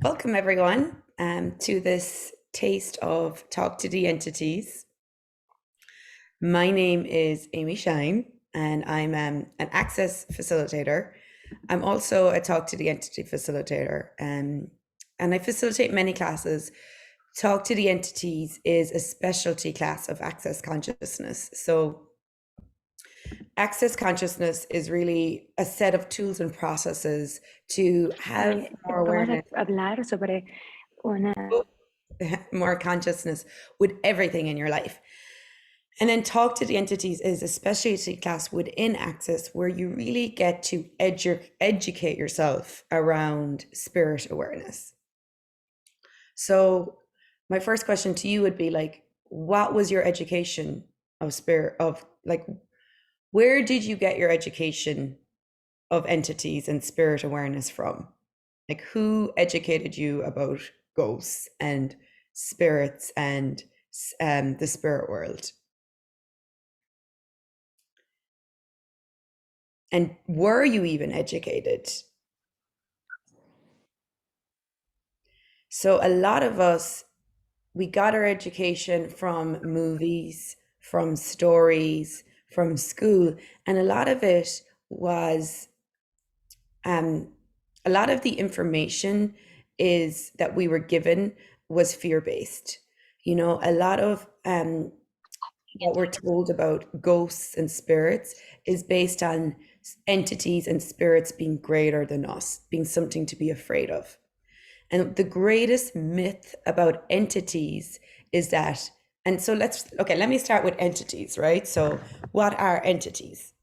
Welcome, everyone, to this taste of Talk to the Entities. My name is Amy Shine, and I'm an access facilitator. I'm also a Talk to the Entity facilitator, and I facilitate many classes. Talk to the Entities is a specialty class of access consciousness. So, access consciousness is really a set of tools and processes to have more Vamos awareness, a hablar sobre una... more consciousness with everything in your life. And then Talk to the Entities is a specialty class within Access where you really get to educate yourself around spirit awareness. So my first question to you would be like, what was your education of spirit, of like, where did you get your education of entities and spirit awareness from? Like, who educated you about ghosts and spirits and the spirit world? And were you even educated? So a lot of us, we got our education from movies, from stories, from school, and a lot of it was a lot of the information is that we were given was fear-based. You know, a lot of what we're told about ghosts and spirits is based on entities and spirits being greater than us, being something to be afraid of. And the greatest myth about entities is that, and so let me start with entities, right? So, what are entities?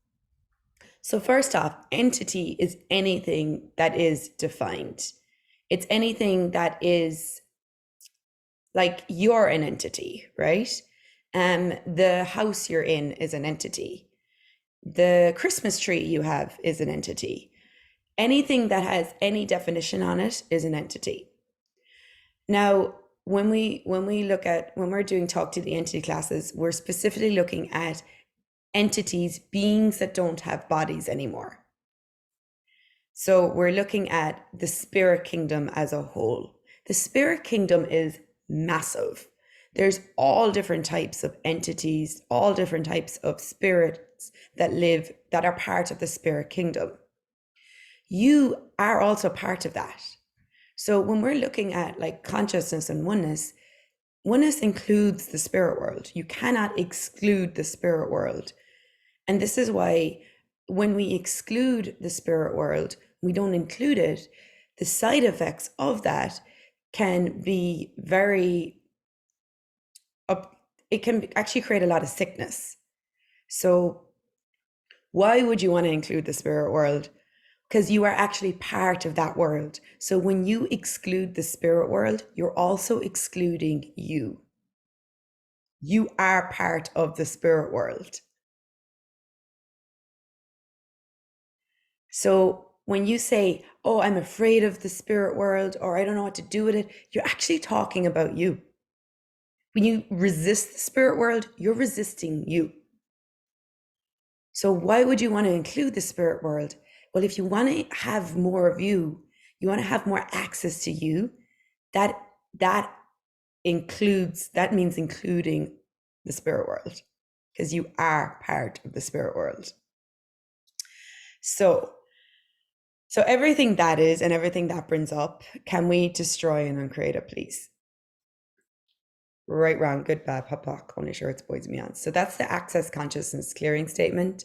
So, first off, entity is anything that is defined. It's anything that is like you're an entity, right? The house you're in is an entity. The Christmas tree you have is an entity. Anything that has any definition on it is an entity. Now, when we're doing Talk to the Entity classes, we're specifically looking at entities, beings that don't have bodies anymore. So we're looking at the spirit kingdom as a whole. The spirit kingdom is massive. There's all different types of entities, all different types of spirits that are part of the spirit kingdom. You are also part of that. So when we're looking at like consciousness and oneness includes the spirit world. You cannot exclude the spirit world. And this is why when we exclude the spirit world, we don't include it, the side effects of that can be it can actually create a lot of sickness. So why would you want to include the spirit world? Because you are actually part of that world. So when you exclude the spirit world, you're also excluding you. You are part of the spirit world. So when you say, oh, I'm afraid of the spirit world, or I don't know what to do with it, you're actually talking about you. When you resist the spirit world, you're resisting you. So why would you want to include the spirit world? Well, if you want to have more of you, you want to have more access to you, that means including the spirit world, because you are part of the spirit world. So everything that is and everything that brings up, can we destroy and uncreate it, please? Right, wrong, good, bad, pop, pop, only sure it's boys and beyond. So that's the access consciousness clearing statement.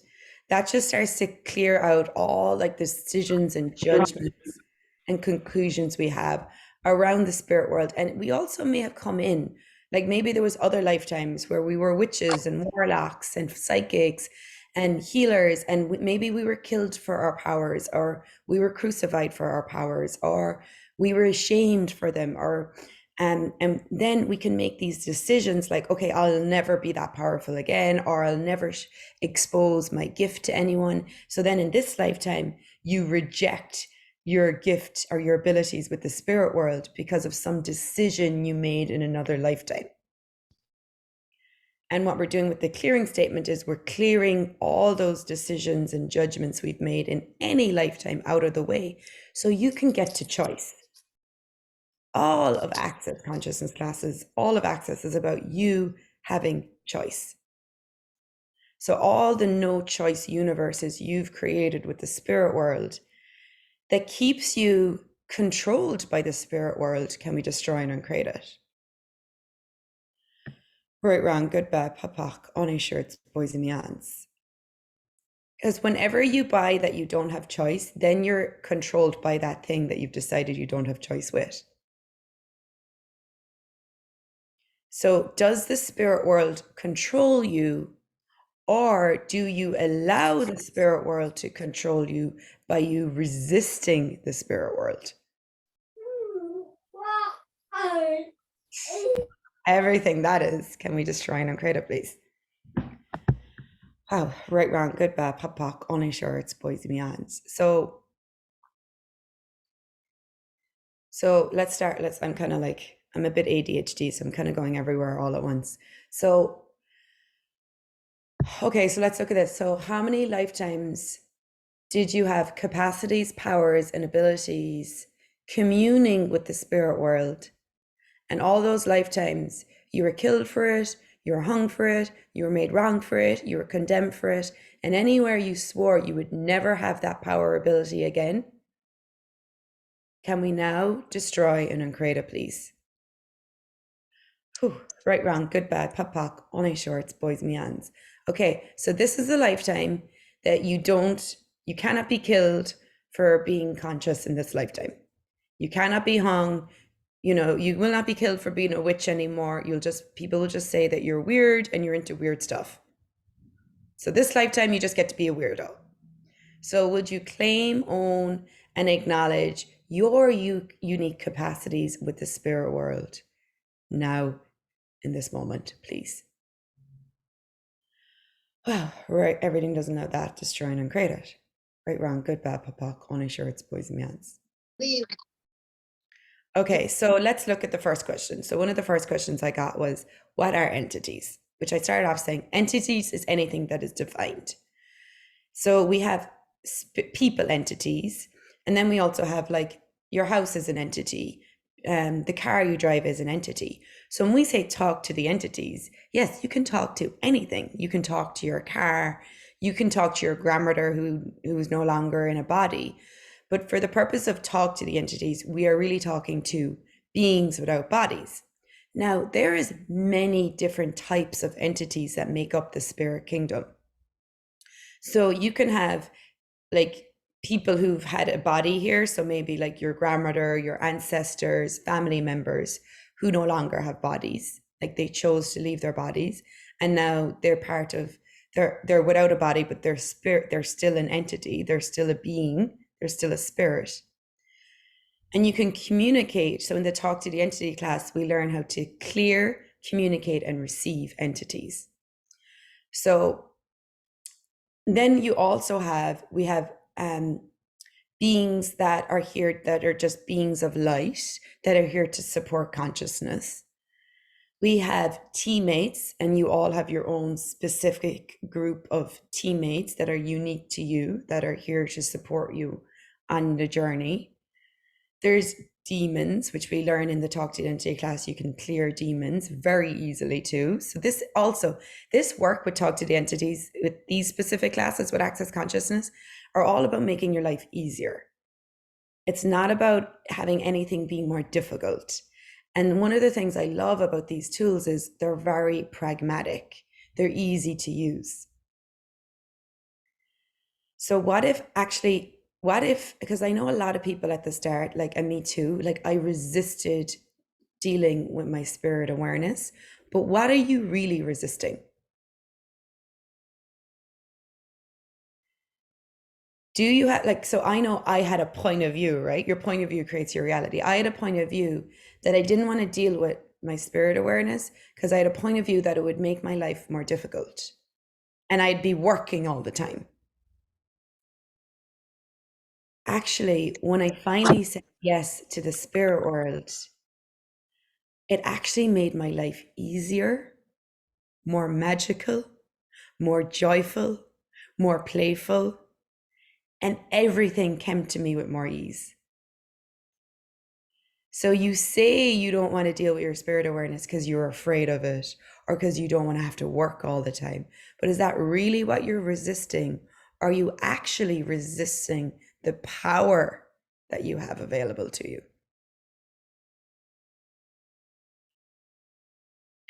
That just starts to clear out all like the decisions and judgments and conclusions we have around the spirit world. And we also may have come in, like maybe there was other lifetimes where we were witches and warlocks and psychics and healers, and maybe we were killed for our powers, or we were crucified for our powers, or we were ashamed for them, or and then we can make these decisions like, okay, I'll never be that powerful again, or I'll never expose my gift to anyone. So then in this lifetime, you reject your gift or your abilities with the spirit world because of some decision you made in another lifetime. And what we're doing with the clearing statement is we're clearing all those decisions and judgments we've made in any lifetime out of the way, so you can get to choice. All of Access consciousness classes, all of Access is about you having choice. So all the no choice universes you've created with the spirit world that keeps you controlled by the spirit world, can we destroy and uncreate it? Right, wrong, good, bad, papak, on shirts, boys and yans. Because whenever you buy that you don't have choice, then you're controlled by that thing that you've decided you don't have choice with. So does the spirit world control you, or do you allow the spirit world to control you by you resisting the spirit world? Everything that is, can we just try and uncreate it, please? Oh, right, wrong, good, bad, pop, pop, on shirts, boys and yans. So let's start. I'm kind of like, I'm a bit ADHD, so I'm kind of going everywhere all at once. So, okay, so let's look at this. So, how many lifetimes did you have capacities, powers, and abilities communing with the spirit world? And all those lifetimes, you were killed for it, you were hung for it, you were made wrong for it, you were condemned for it, and anywhere you swore you would never have that power or ability again. Can we now destroy and uncreate it, please? Whew, right, wrong, good, bad, pop, pop, on shorts, boys, me hands. Okay, so this is a lifetime that you cannot be killed for being conscious in this lifetime. You cannot be hung. You know, you will not be killed for being a witch anymore. People will just say that you're weird and you're into weird stuff. So this lifetime, you just get to be a weirdo. So would you claim, own, and acknowledge your unique capacities with the spirit world now in this moment, please? Well, right, everything doesn't know that, destroy and uncreate it. Right, wrong, good, bad, papa, only sure it's boys and mans. Okay, so let's look at the first question. So one of the first questions I got was, what are entities? Which I started off saying, entities is anything that is defined. So we have people entities, and then we also have like your house is an entity, the car you drive is an entity. So when we say talk to the entities, yes, you can talk to anything. You can talk to your car, you can talk to your grandmother who is no longer in a body. But for the purpose of talk to the entities, we are really talking to beings without bodies. Now, there is many different types of entities that make up the spirit kingdom. So you can have like people who've had a body here. So maybe like your grandmother, your ancestors, family members who no longer have bodies, like they chose to leave their bodies. And now they're part of, they're without a body, but they're spirit, they're still an entity. They're still a being. They're still a spirit. And you can communicate. So in the Talk to the Entity class, we learn how to clear, communicate, and receive entities. So then you also we have beings that are here that are just beings of light that are here to support consciousness. We have teammates, and you all have your own specific group of teammates that are unique to you, that are here to support you on the journey. There's demons, which we learn in the Talk to Identity class. You can clear demons very easily too. So this work with Talk to the Entities, with these specific classes with Access Consciousness, are all about making your life easier. It's not about having anything being more difficult. And one of the things I love about these tools is they're very pragmatic. They're easy to use. So what if, because I know a lot of people at the start, like, and me too, like I resisted dealing with my spirit awareness, but what are you really resisting? Do you have, like, so I know I had a point of view, right? Your point of view creates your reality. I had a point of view that I didn't want to deal with my spirit awareness because I had a point of view that it would make my life more difficult and I'd be working all the time. Actually, when I finally said yes to the spirit world, it actually made my life easier, more magical, more joyful, more playful, and everything came to me with more ease. So you say you don't want to deal with your spirit awareness because you're afraid of it or because you don't want to have to work all the time. But is that really what you're resisting? Are you actually resisting the power that you have available to you?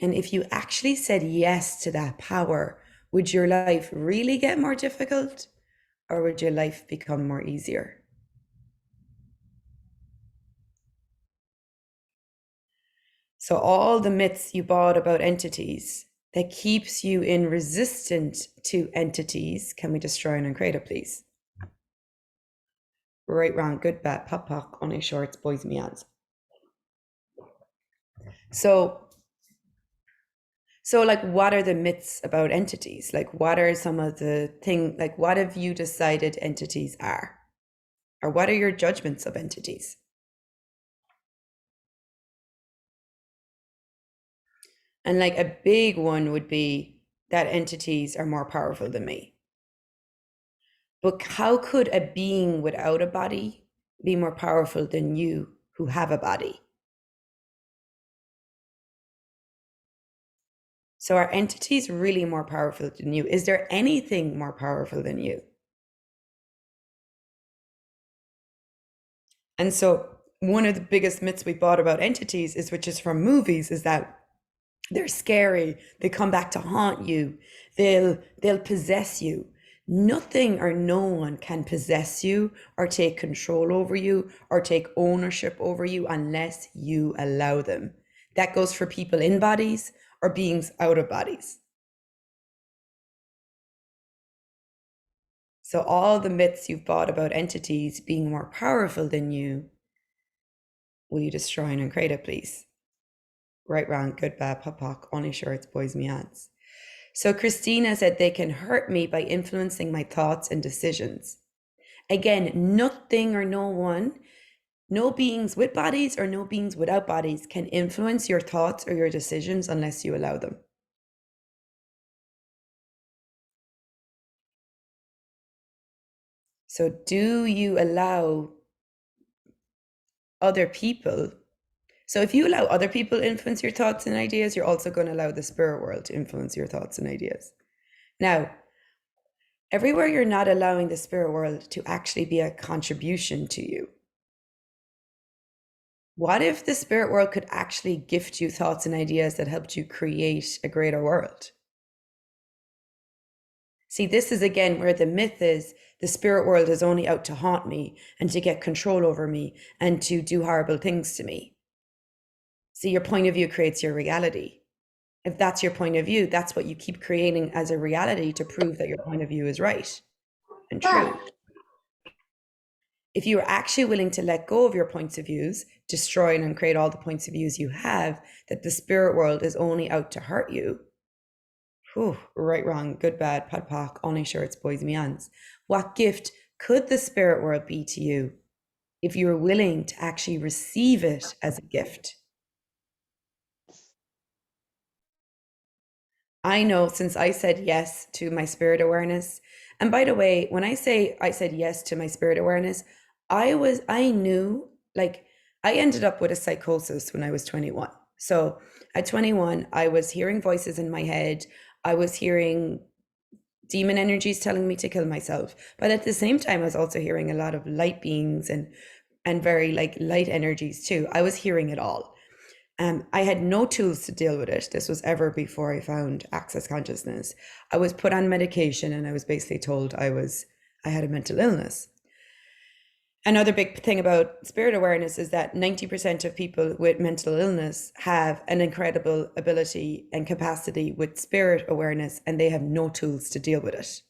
And if you actually said yes to that power, would your life really get more difficult or would your life become more easier? So all the myths you bought about entities that keeps you in resistance to entities, can we destroy and uncreate it, please? Right, wrong, good, bad, pop, pop, on his shorts, boys, me ads. So like, what are the myths about entities? Like, what are some of the things, like, what have you decided entities are? Or what are your judgments of entities? And like a big one would be that entities are more powerful than me. But how could a being without a body be more powerful than you who have a body? So are entities really more powerful than you? Is there anything more powerful than you? And so one of the biggest myths we bought about entities is, which is from movies, is that they're scary. They come back to haunt you. They'll possess you. Nothing or no one can possess you or take control over you or take ownership over you unless you allow them. That goes for people in bodies or beings out of bodies. So all the myths you've bought about entities being more powerful than you, will you destroy and uncreate it, please? Right, wrong, good, bad, pop, pop, only shorts, boys, me ads. So Christina said they can hurt me by influencing my thoughts and decisions. Again, nothing or no one, no beings with bodies or no beings without bodies can influence your thoughts or your decisions unless you allow them. So do you allow other people? So if you allow other people to influence your thoughts and ideas, you're also going to allow the spirit world to influence your thoughts and ideas. Now, everywhere you're not allowing the spirit world to actually be a contribution to you. What if the spirit world could actually gift you thoughts and ideas that helped you create a greater world? See, this is again where the myth is the spirit world is only out to haunt me and to get control over me and to do horrible things to me. See, your point of view creates your reality. If that's your point of view, that's what you keep creating as a reality to prove that your point of view is right and true. If you are actually willing to let go of your points of views, destroy and uncreate all the points of views you have, that the spirit world is only out to hurt you. Whew, right, wrong, good, bad, pod, poc, only shirts, boys, me ants. What gift could the spirit world be to you if you were willing to actually receive it as a gift? I know since I said yes to my spirit awareness, and by the way, when I say I said yes to my spirit awareness, I knew, like, I ended up with a psychosis when I was 21. So at 21, I was hearing voices in my head. I was hearing demon energies telling me to kill myself. But at the same time, I was also hearing a lot of light beings and very like light energies too. I was hearing it all. I had no tools to deal with it. This was ever before I found Access Consciousness. I was put on medication and I was basically told I had a mental illness. Another big thing about spirit awareness is that 90% of people with mental illness have an incredible ability and capacity with spirit awareness, and they have no tools to deal with it.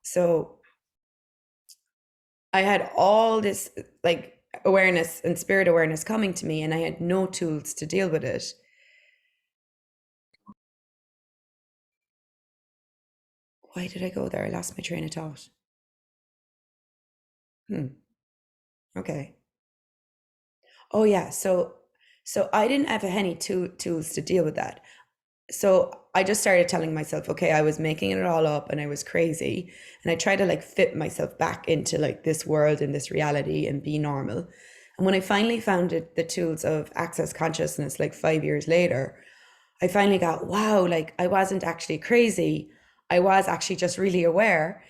So I had all this like awareness and spirit awareness coming to me, and I had no tools to deal with it. Why did I go there? I lost my train of thought. Okay. Oh yeah. So I didn't have any tools to deal with that. So I just started telling myself, okay, I was making it all up and I was crazy. And I tried to like fit myself back into like this world and this reality and be normal. And when I finally found the tools of access consciousness, like 5 years later, I finally got, wow, like I wasn't actually crazy. I was actually just really aware.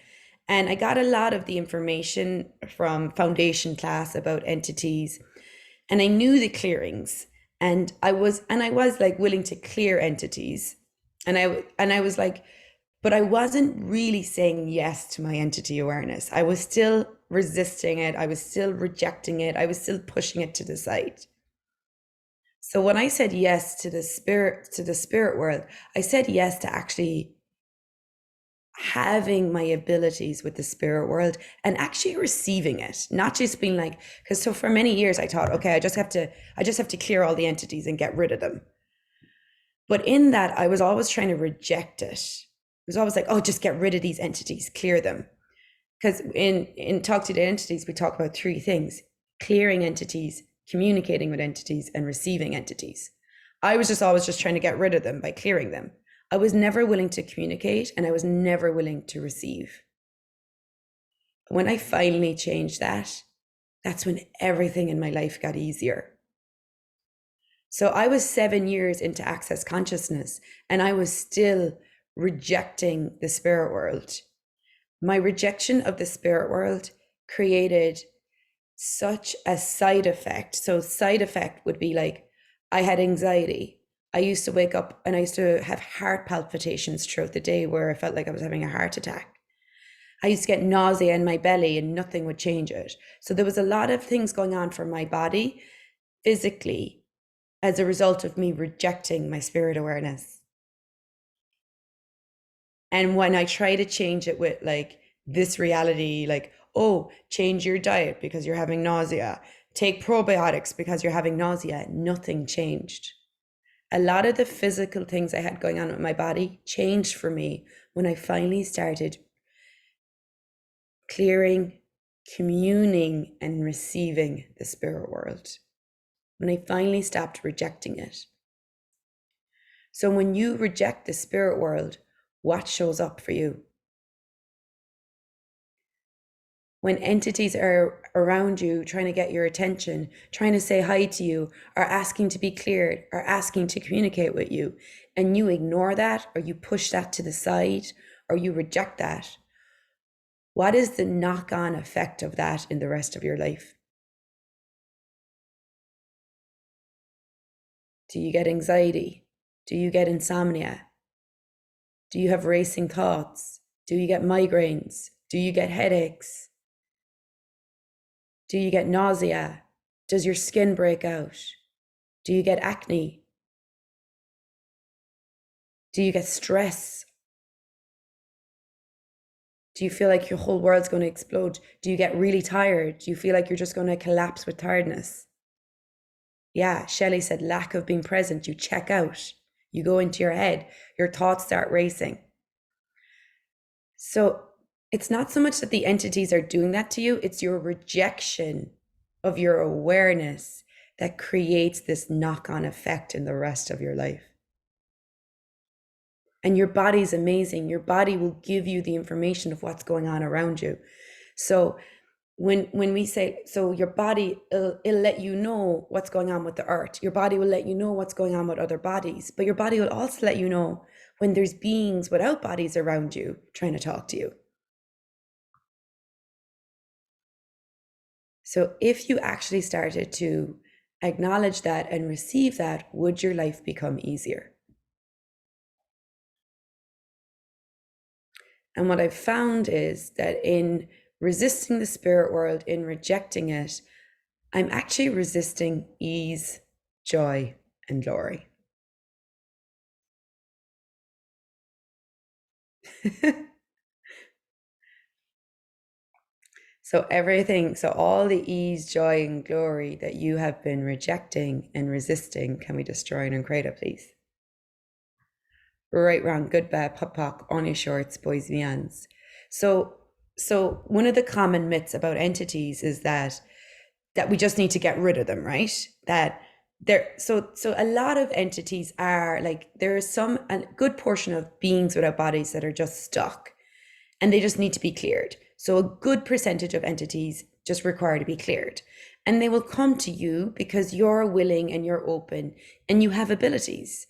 And I got a lot of the information from foundation class about entities. And I knew the clearings. And I was like willing to clear entities. And I was like, but I wasn't really saying yes to my entity awareness. I was still resisting it. I was still rejecting it. I was still pushing it to the side. So when I said yes to the spirit world, I said yes to actually having my abilities with the spirit world and actually receiving it, not just being like, because so for many years I thought, okay, I just have to clear all the entities and get rid of them. But in that, I was always trying to reject it. It was always like, oh, just get rid of these entities, clear them. Because in Talk to the Entities, we talk about three things: clearing entities, communicating with entities, and receiving entities. I was just always just trying to get rid of them by clearing them. I was never willing to communicate, and I was never willing to receive. When I finally changed that, that's when everything in my life got easier. So I was 7 years into access consciousness, and I was still rejecting the spirit world. My rejection of the spirit world created such a side effect. So side effect would be like, I had anxiety. I used to wake up and I used to have heart palpitations throughout the day where I felt like I was having a heart attack. I used to get nausea in my belly and nothing would change it. So there was a lot of things going on for my body physically as a result of me rejecting my spirit awareness. And when I try to change it with like this reality, like, oh, change your diet because you're having nausea, take probiotics because you're having nausea, nothing changed. A lot of the physical things I had going on with my body changed for me when I finally started clearing, communing, and receiving the spirit world. When I finally stopped rejecting it. So when you reject the spirit world, what shows up for you? When entities are around you trying to get your attention, trying to say hi to you, or asking to be cleared, or asking to communicate with you, and you ignore that, or you push that to the side, or you reject that, what is the knock-on effect of that in the rest of your life? Do you get anxiety? Do you get insomnia? Do you have racing thoughts? Do you get migraines? Do you get headaches? Do you get nausea? Does your skin break out? Do you get acne? Do you get stress? Do you feel like your whole world's going to explode? Do you get really tired? Do you feel like you're just going to collapse with tiredness? Yeah, Shelley said lack of being present. You check out. You go into your head. Your thoughts start racing. So it's not so much that the entities are doing that to you, it's your rejection of your awareness that creates this knock-on effect in the rest of your life. And your body's amazing. Your body will give you the information of what's going on around you. So when we say, so your body, it'll let you know what's going on with the earth. Your body will let you know what's going on with other bodies, but your body will also let you know when there's beings without bodies around you trying to talk to you. So if you actually started to acknowledge that and receive that, would your life become easier? And what I've found is that in resisting the spirit world, in rejecting it, I'm actually resisting ease, joy, and glory. So all the ease, joy, and glory that you have been rejecting and resisting, can we destroy and uncreate it, please? Right, wrong, good, bad, pop, pop, on your shorts, boys, vians. So one of the common myths about entities is that we just need to get rid of them, right? So a lot of entities are like, there is a good portion of beings without bodies that are just stuck and they just need to be cleared. So a good percentage of entities just require to be cleared. And they will come to you because you're willing and you're open and you have abilities.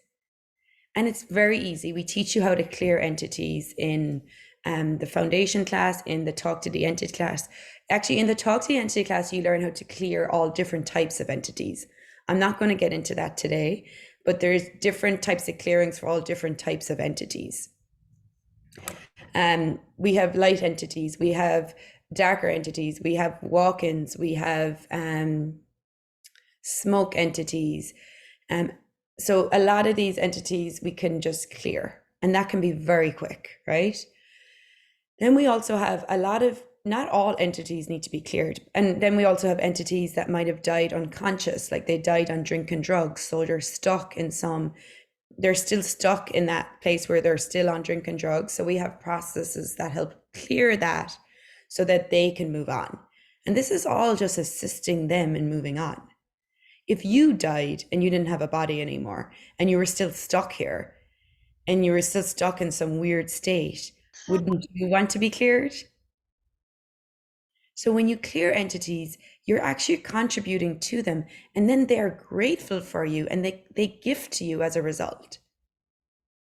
And it's very easy. We teach you how to clear entities in the foundation class, in the Talk to the Entity class. Actually, in the Talk to the Entity class, you learn how to clear all different types of entities. I'm not going to get into that today, but there's different types of clearings for all different types of entities. We have light entities, we have darker entities, we have walk-ins, we have smoke entities. So a lot of these entities we can just clear, and that can be very quick, right? Then we also have a lot of, not all entities need to be cleared. And then we also have entities that might have died unconscious, like they died on drink and drugs. So they're stuck in they're still stuck in that place where they're still on drink and drugs. So we have processes that help clear that so that they can move on. And this is all just assisting them in moving on. If you died and you didn't have a body anymore and you were still stuck here and you were still stuck in some weird state, wouldn't you want to be cleared? So when you clear entities, you're actually contributing to them, and then they're grateful for you and they gift to you as a result.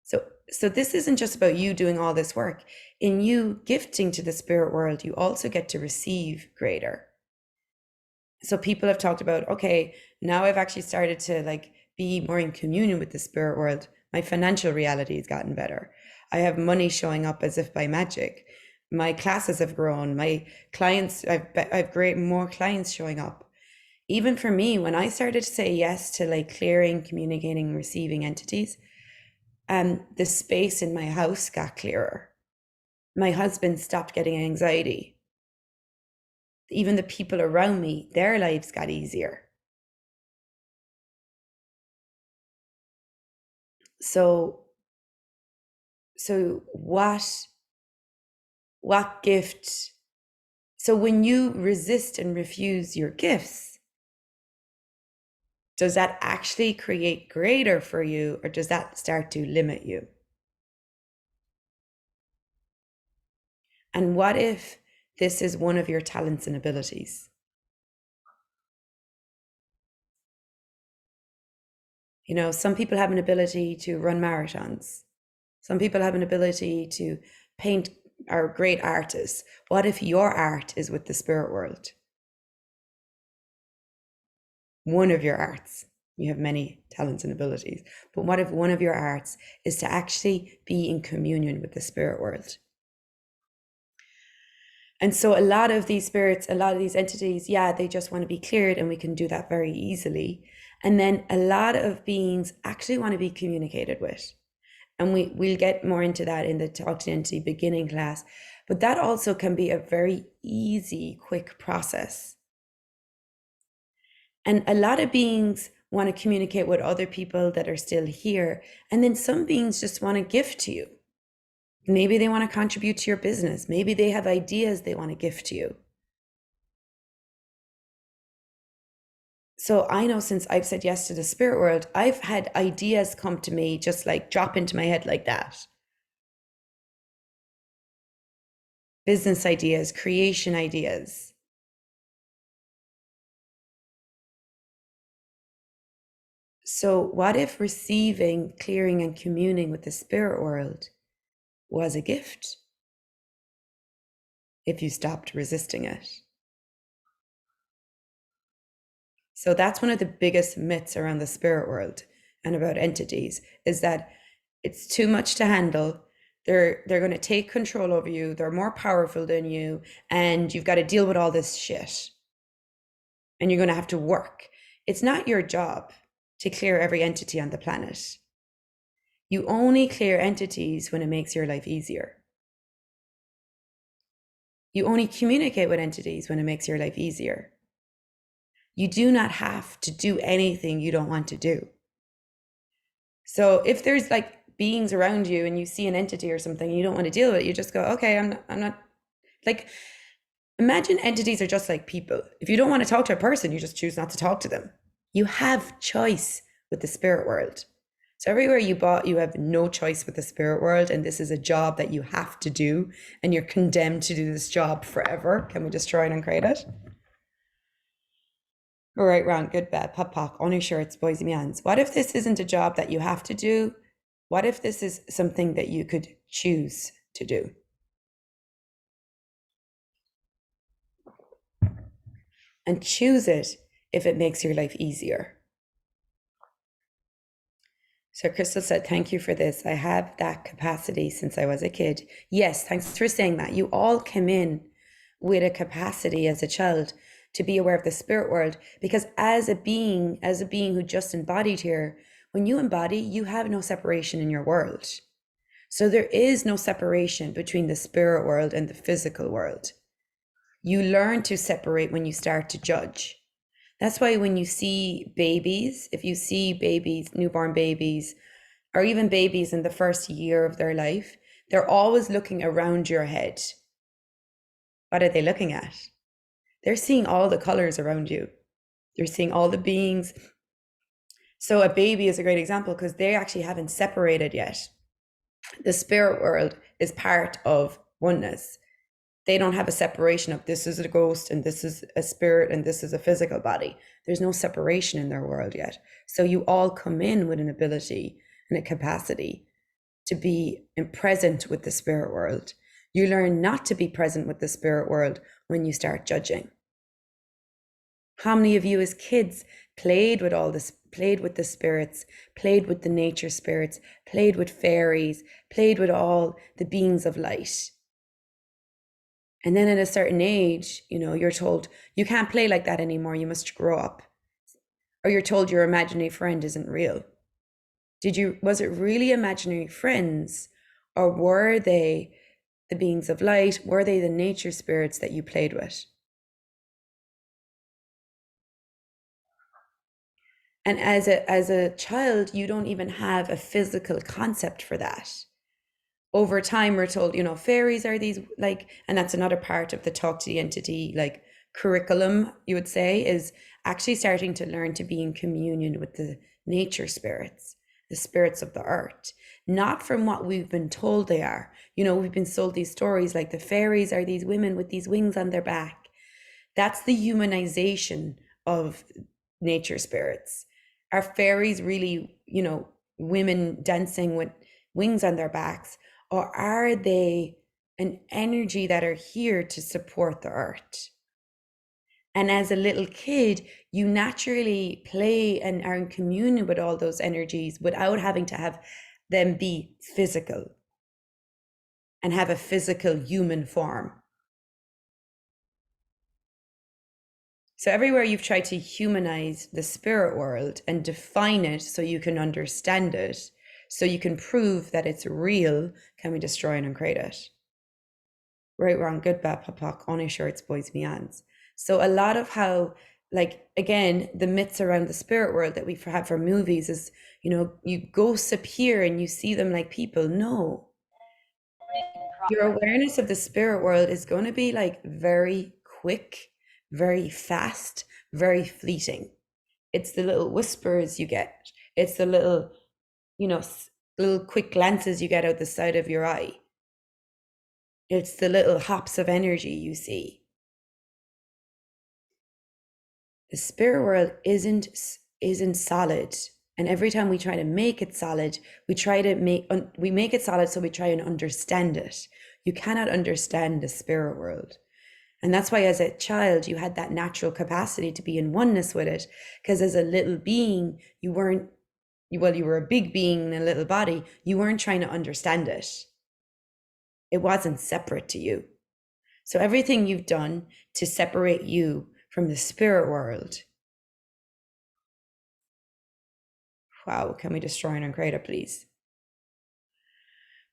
So this isn't just about you doing all this work. In you gifting to the spirit world, you also get to receive greater. So people have talked about, okay, now I've actually started to be more in communion with the spirit world. My financial reality has gotten better. I have money showing up as if by magic. My classes have grown. My clients, I've more clients showing up. Even for me, when I started to say yes to clearing, communicating, receiving entities, the space in my house got clearer. My husband stopped getting anxiety. Even the people around me, their lives got easier. So what gift? So when you resist and refuse your gifts, does that actually create greater for you, or does that start to limit you? And what if this is one of your talents and abilities? Some people have an ability to run marathons. Some people have an ability to paint, are great artists. What if your art is with the spirit world? One of your arts, you have many talents and abilities, but what if one of your arts is to actually be in communion with the spirit world? And so a lot of these spirits, a lot of these entities, they just want to be cleared, and we can do that very easily. And then a lot of beings actually want to be communicated with. And we'll get more into that in the Talk to Entity beginning class. But that also can be a very easy, quick process. And a lot of beings want to communicate with other people that are still here. And then some beings just want to gift to you. Maybe they want to contribute to your business. Maybe they have ideas they want to gift to you. So I know since I've said yes to the spirit world, I've had ideas come to me, just drop into my head like that. Business ideas, creation ideas. So what if receiving, clearing, and communing with the spirit world was a gift? If you stopped resisting it. So that's one of the biggest myths around the spirit world and about entities, is that it's too much to handle. They're going to take control over you. They're more powerful than you, and you've got to deal with all this shit. And you're going to have to work. It's not your job to clear every entity on the planet. You only clear entities when it makes your life easier. You only communicate with entities when it makes your life easier. You do not have to do anything you don't want to do. So if there's beings around you and you see an entity or something and you don't want to deal with it, you just go, okay, I'm not imagine entities are just like people. If you don't want to talk to a person, you just choose not to talk to them. You have choice with the spirit world. So everywhere you have no choice with the spirit world, and this is a job that you have to do, and you're condemned to do this job forever. Can we destroy it and create it? All right, wrong, good, bad, pop, pock, only shirts, boys and mans. What if this isn't a job that you have to do? What if this is something that you could choose to do? And choose it if it makes your life easier. So Crystal said, thank you for this. I have that capacity since I was a kid. Yes, thanks for saying that. You all came in with a capacity as a child to be aware of the spirit world, because as a being who just embodied here, when you embody, you have no separation in your world. So there is no separation between the spirit world and the physical world. You learn to separate when you start to judge. That's why when you see babies, if you see babies, newborn babies, or even babies in the first year of their life, they're always looking around your head. What are they looking at? They're seeing all the colors around you. They're seeing all the beings. So a baby is a great example because they actually haven't separated yet. The spirit world is part of oneness. They don't have a separation of this is a ghost and this is a spirit and this is a physical body. There's no separation in their world yet. So you all come in with an ability and a capacity to be present with the spirit world. You learn not to be present with the spirit world when you start judging. How many of you as kids played with all this, played with the spirits, played with the nature spirits, played with fairies, played with all the beings of light? And then at a certain age, you're told you can't play like that anymore. You must grow up. Or you're told your imaginary friend isn't real. Was it really imaginary friends, or were they the beings of light? Were they the nature spirits that you played with? And as a child, you don't even have a physical concept for that. Over time, we're told, fairies are these, and that's another part of the talk to the entity, curriculum, you would say, is actually starting to learn to be in communion with the nature spirits, the spirits of the earth, not from what we've been told they are. We've been sold these stories like the fairies are these women with these wings on their back. That's the humanization of nature spirits. Are fairies really, women dancing with wings on their backs? Or are they an energy that are here to support the earth? And as a little kid, you naturally play and are in communion with all those energies without having to have them be physical and have a physical human form. So everywhere you've tried to humanize the spirit world and define it so you can understand it, so you can prove that it's real, can we destroy and uncreate it? Right, wrong, good, bad, pop, pock, only shirts, boys, means. So a lot of how, again, the myths around the spirit world that we have for movies is, you ghosts appear and you see them like people. No. Your awareness of the spirit world is going to be very quick, very fast, very fleeting. It's the little whispers you get. It's the little, little quick glances you get out the side of your eye. It's the little hops of energy you see. The spirit world isn't solid. And every time we try to make it solid, we make it solid so we try and understand it. You cannot understand the spirit world. And that's why as a child, you had that natural capacity to be in oneness with it. Because as a little being, you were a big being in a little body. You weren't trying to understand it. It wasn't separate to you. So everything you've done to separate you from the spirit world. Wow, can we destroy and uncreate it, please?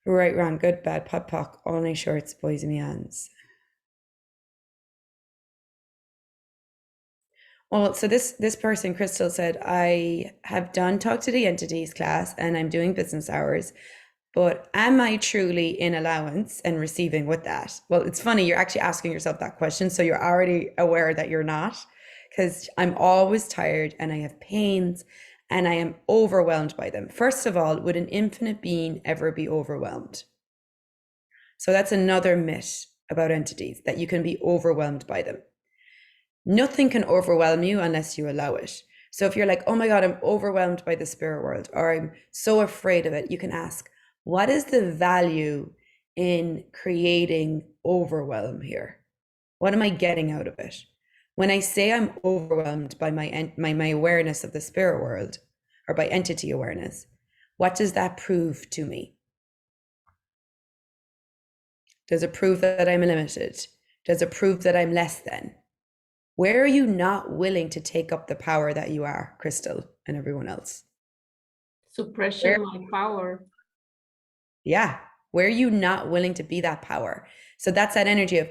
Right, wrong, good, bad, pop, pock, only shorts, boys and means. Well, so this person, Crystal, said, I have done talk to the entities class and I'm doing business hours, but am I truly in allowance and receiving with that? Well, it's funny, you're actually asking yourself that question, so you're already aware that you're not, because I'm always tired and I have pains and I am overwhelmed by them. First of all, would an infinite being ever be overwhelmed? So that's another myth about entities, that you can be overwhelmed by them. Nothing can overwhelm you unless you allow it. So if you're like, oh my God, I'm overwhelmed by the spirit world, or I'm so afraid of it, you can ask, what is the value in creating overwhelm here? What am I getting out of it? When I say I'm overwhelmed by my awareness of the spirit world or by entity awareness, what does that prove to me? Does it prove that I'm limited? Does it prove that I'm less than? Where are you not willing to take up the power that you are, Crystal, and everyone else? Suppression Where, like power. yeah, where are you not willing to be that power? So that's that energy of,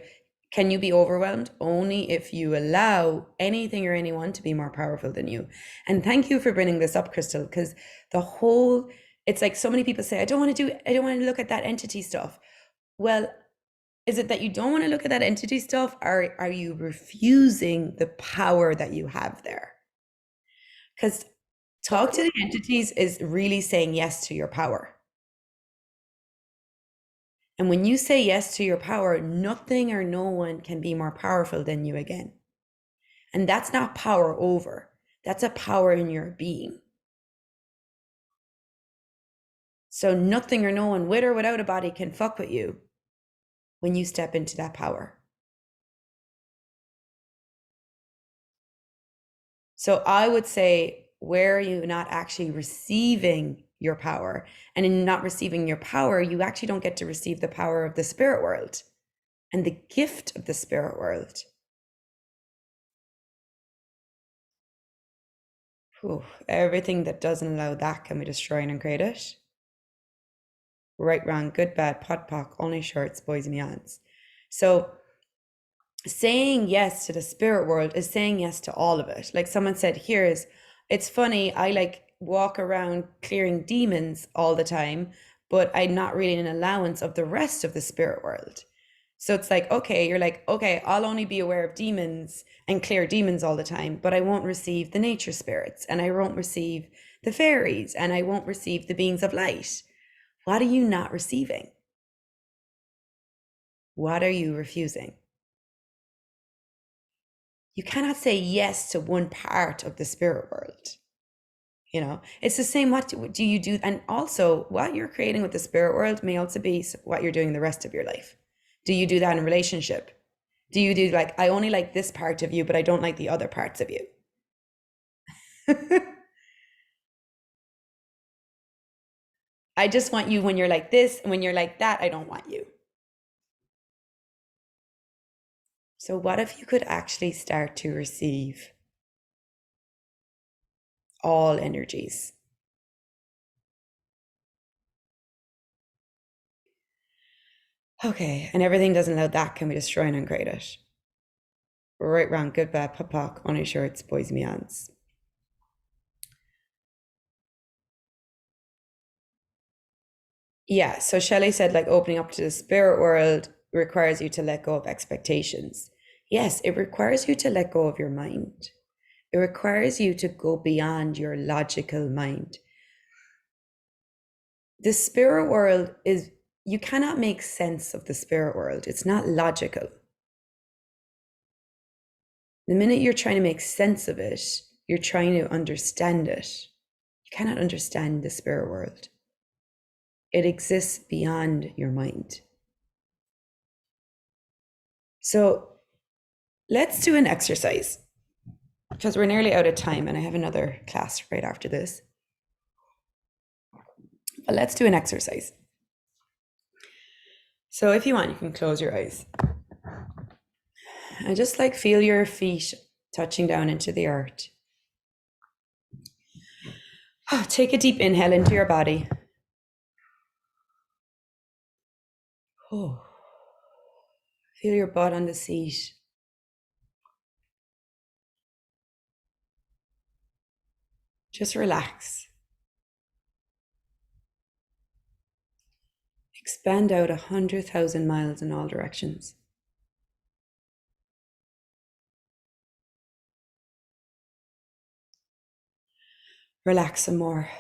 can you be overwhelmed? Only if you allow anything or anyone to be more powerful than you. And thank you for bringing this up, Crystal, because it's like so many people say, I don't want to look at that entity stuff. Well, is it that you don't want to look at that entity stuff? Or are you refusing the power that you have there? Because talk to the entities is really saying yes to your power. And when you say yes to your power, nothing or no one can be more powerful than you again. And that's not power over, that's a power in your being. So nothing or no one, with or without a body, can fuck with you when you step into that power. So I would say, where are you not actually receiving your power? And in not receiving your power, you actually don't get to receive the power of the spirit world and the gift of the spirit world. Whew, everything that doesn't allow that can we destroy and uncreate it? Right, wrong, good, bad, pot, pock, only shorts, boys and beyonds. So saying yes to the spirit world is saying yes to all of it. Like someone said, it's funny, I like walk around clearing demons all the time, but I'm not really an allowance of the rest of the spirit world. So it's like, okay, you're like, okay, I'll only be aware of demons and clear demons all the time, but I won't receive the nature spirits, and I won't receive the fairies, and I won't receive the beings of light. What are you not receiving? What are you refusing? You cannot say yes to one part of the spirit world. It's the same. What do you do? And also, what you're creating with the spirit world may also be what you're doing the rest of your life. Do you do that in a relationship? Do you do like, I only like this part of you, but I don't like the other parts of you? I just want you when you're like this, and when you're like that, I don't want you. So what if you could actually start to receive all energies? Okay, and everything doesn't allow that can be destroyed and uncreate it. Right, wrong, good, bad, pop, pock, only shorts, boys and beyonds. Yeah, so Shelley said, like, opening up to the spirit world requires you to let go of expectations. Yes, it requires you to let go of your mind. It requires you to go beyond your logical mind. The spirit world you cannot make sense of the spirit world. It's not logical. The minute you're trying to make sense of it, you're trying to understand it. You cannot understand the spirit world. It exists beyond your mind. So let's do an exercise, because we're nearly out of time and I have another class right after this. But let's do an exercise. So if you want, you can close your eyes. And just like feel your feet touching down into the earth. Take a deep inhale into your body. Oh, feel your butt on the seat. Just relax. Expand out 100,000 miles in all directions. Relax some more.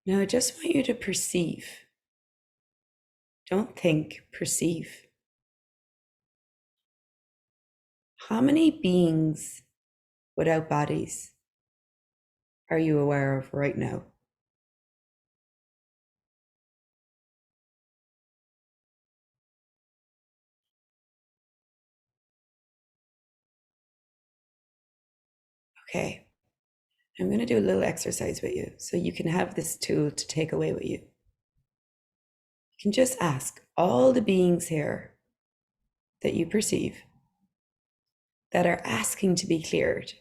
Now, I just want you to perceive. Don't think, perceive. How many beings without bodies are you aware of right now? Okay, I'm going to do a little exercise with you so you can have this tool to take away with you. You can just ask all the beings here that you perceive that are asking to be cleared.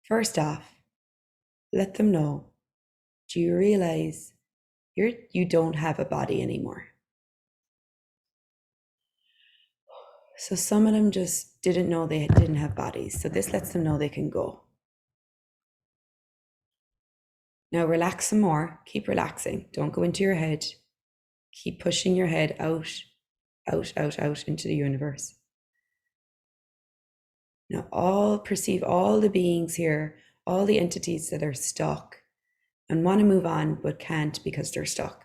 First off, let them know, do you realize you don't have a body anymore? So some of them just didn't know they didn't have bodies. So this lets them know they can go. Now relax some more. Keep relaxing. Don't go into your head. Keep pushing your head out, out, out, out into the universe. Now perceive all the beings here, all the entities that are stuck and want to move on but can't because they're stuck.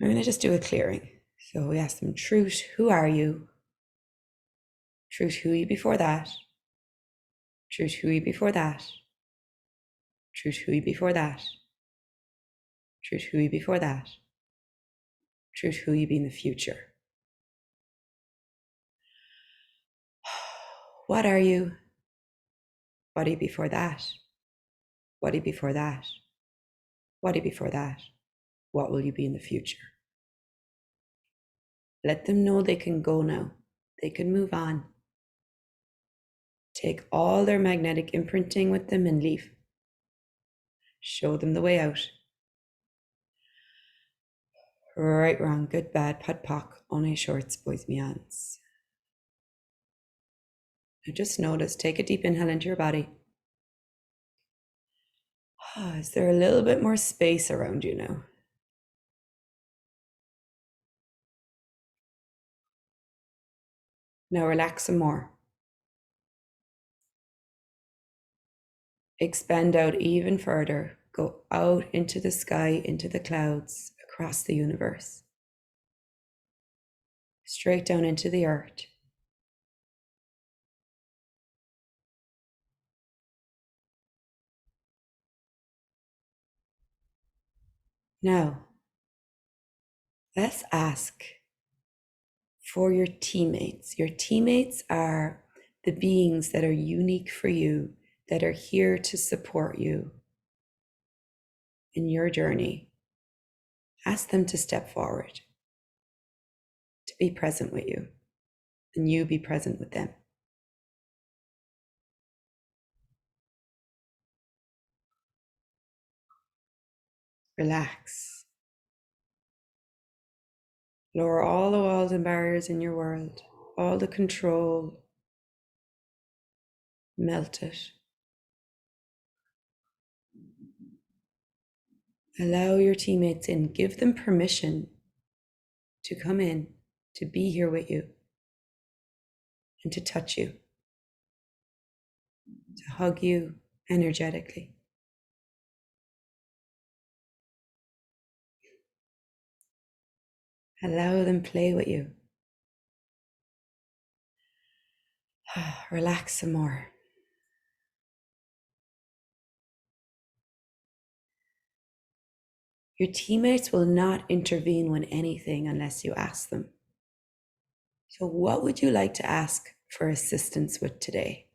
I'm going to just do a clearing. So we ask them, Truth, who are you? Truth, who are you before that? Truth, who are you before that? Truth, who are you before that? Truth, who are you before that? Truth, who you be in the future. What are you? What are you before that? What are you before that? What are you before that? What will you be in the future? Let them know they can go now. They can move on. Take all their magnetic imprinting with them and leave. Show them the way out. Right, wrong, good, bad, pud, pock, only shorts, boys, meons. Now just notice, take a deep inhale into your body. Is there a little bit more space around you now? Now relax some more. Expand out even further. Go out into the sky, into the clouds, across the universe. Straight down into the earth. Now, let's ask for your teammates. Your teammates are the beings that are unique for you, that are here to support you in your journey. Ask them to step forward, to be present with you, and you be present with them. Relax. Lower all the walls and barriers in your world, all the control. Melt it. Allow your teammates in. Give them permission to come in, to be here with you, and to touch you, to hug you energetically. Allow them play with you. Relax some more. Your teammates will not intervene when anything unless you ask them. So what would you like to ask for assistance with today?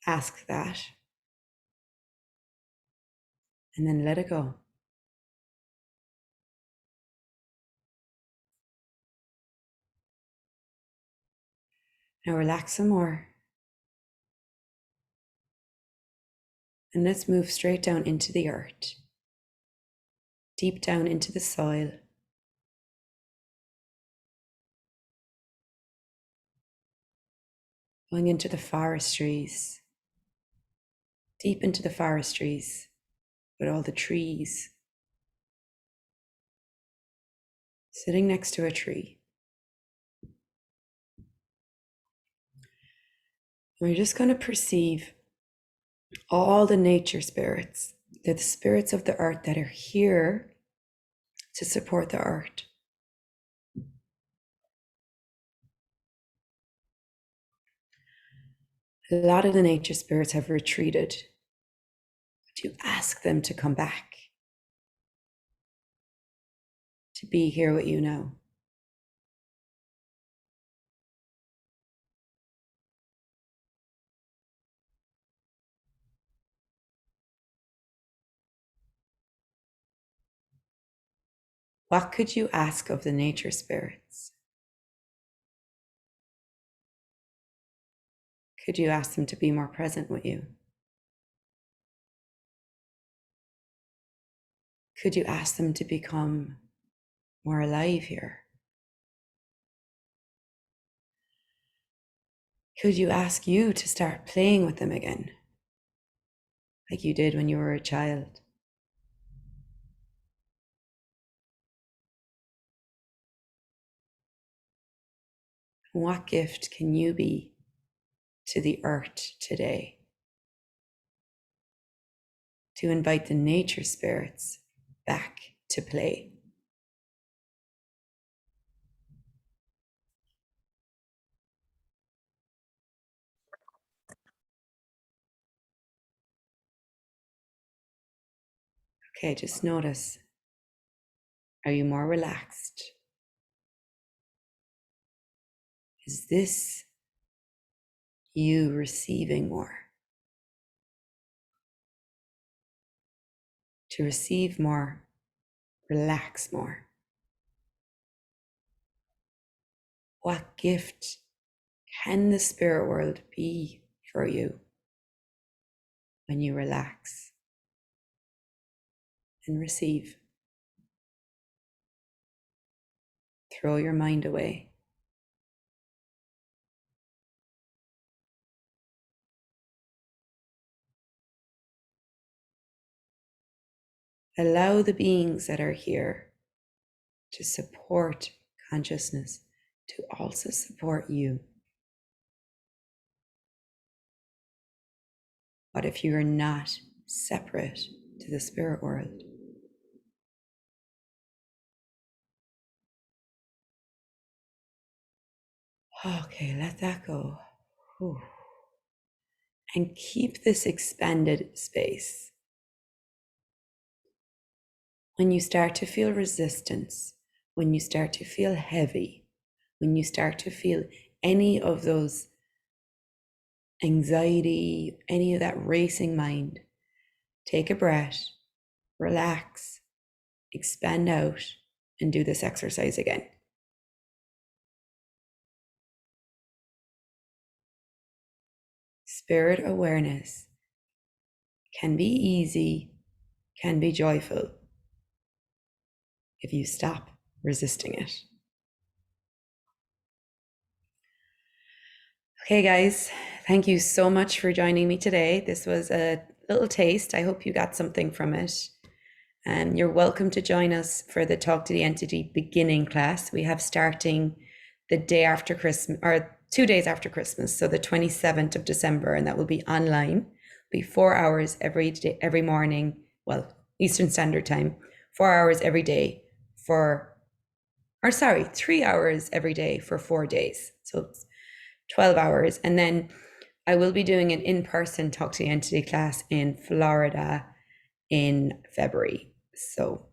Ask that, and then let it go. Now relax some more. And let's move straight down into the earth, deep down into the soil. Going into the forestries, deep into the forestries with all the trees, sitting next to a tree. We're just going to perceive all the nature spirits, the spirits of the earth that are here to support the earth. A lot of the nature spirits have retreated. But you ask them to come back, to be here with you now. What could you ask of the nature spirits? Could you ask them to be more present with you? Could you ask them to become more alive here? Could you ask you to start playing with them again, like you did when you were a child? What gift can you be to the earth today to invite the nature spirits back to play? Okay, just notice. Are you more relaxed? Is this you receiving more? To receive more, relax more. What gift can the spirit world be for you when you relax and receive? Throw your mind away. Allow the beings that are here to support consciousness to also support you. What if you are not separate to the spirit world? Okay, let that go. Whew. And keep this expanded space. When you start to feel resistance, when you start to feel heavy, when you start to feel any of those anxiety, any of that racing mind, take a breath, relax, expand out, and do this exercise again. Spirit awareness can be easy, can be joyful if you stop resisting it. Okay, guys, thank you so much for joining me today. This was a little taste. I hope you got something from it. And you're welcome to join us for the Talk to the Entity beginning class. We have starting the day after Christmas, or 2 days after Christmas, so the 27th of December, and that will be online. It'll be 4 hours every day, every morning, well, Eastern Standard Time, 4 hours every day for, 3 hours every day for 4 days. So it's 12 hours. And then I will be doing an in-person Talk to the Entity class in Florida in February. So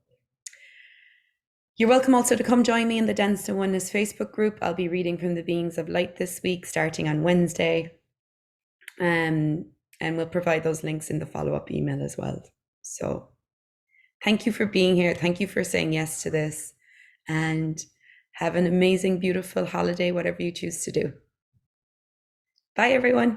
you're welcome also to come join me in the Dance to Oneness Facebook group. I'll be reading from the Beings of Light this week, starting on Wednesday. And we'll provide those links in the follow-up email as well. So thank you for being here. Thank you for saying yes to this. And have an amazing, beautiful holiday, whatever you choose to do. Bye, everyone.